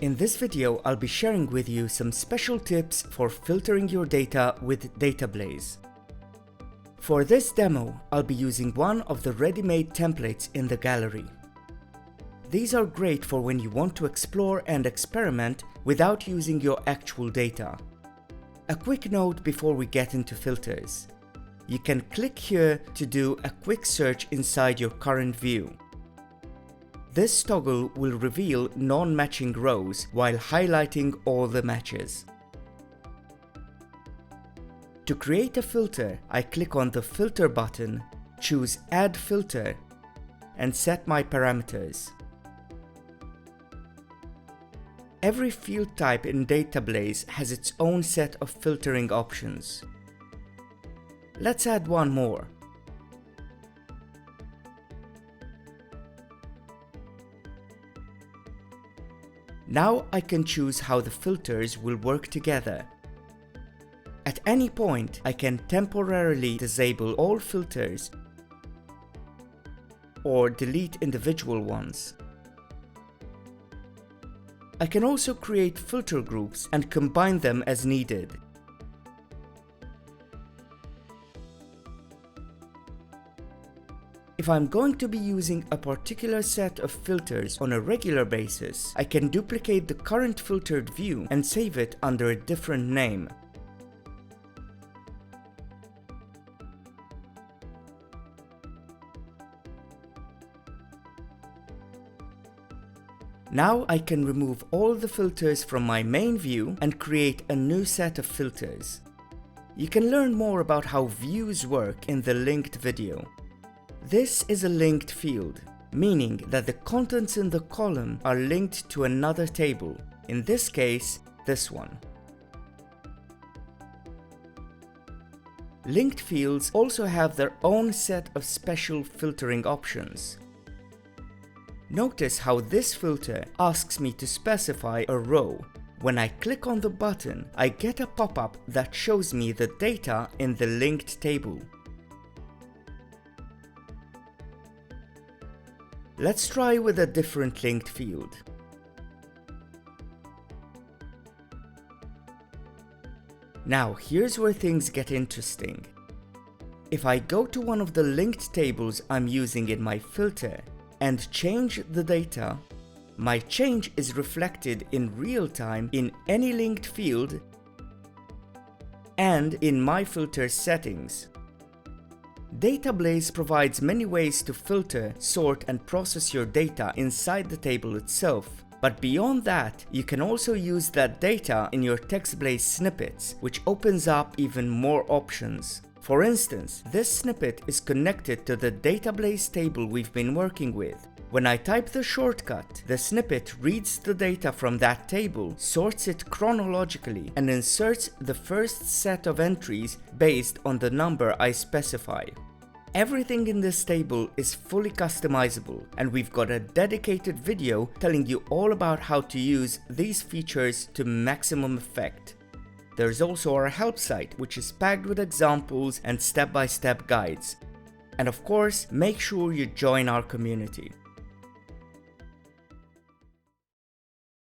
In this video, I'll be sharing with you some special tips for filtering your data with Datablaze. For this demo, I'll be using one of the ready-made templates in the gallery. These are great for when you want to explore and experiment without using your actual data. A quick note before we get into filters. You can click here to do a quick search inside your current view. This toggle will reveal non-matching rows while highlighting all the matches. To create a filter, I click on the Filter button, choose Add Filter, and set my parameters. Every field type in Datablaze has its own set of filtering options. Let's add one more. Now I can choose how the filters will work together. At any point, I can temporarily disable all filters or delete individual ones. I can also create filter groups and combine them as needed. If I'm going to be using a particular set of filters on a regular basis, I can duplicate the current filtered view and save it under a different name. Now I can remove all the filters from my main view and create a new set of filters. You can learn more about how views work in the linked video. This is a linked field, meaning that the contents in the column are linked to another table, in this case, this one. Linked fields also have their own set of special filtering options. Notice how this filter asks me to specify a row. When I click on the button, I get a pop-up that shows me the data in the linked table. Let's try with a different linked field. Now here's where things get interesting. If I go to one of the linked tables I'm using in my filter and change the data, my change is reflected in real time in any linked field and in my filter settings. Datablaze provides many ways to filter, sort, and process your data inside the table itself. But beyond that, you can also use that data in your TextBlaze snippets, which opens up even more options. For instance, this snippet is connected to the Datablaze table we've been working with. When I type the shortcut, the snippet reads the data from that table, sorts it chronologically, and inserts the first set of entries based on the number I specify. Everything in this table is fully customizable, and we've got a dedicated video telling you all about how to use these features to maximum effect. There's also our help site, which is packed with examples and step-by-step guides. And of course, make sure you join our community.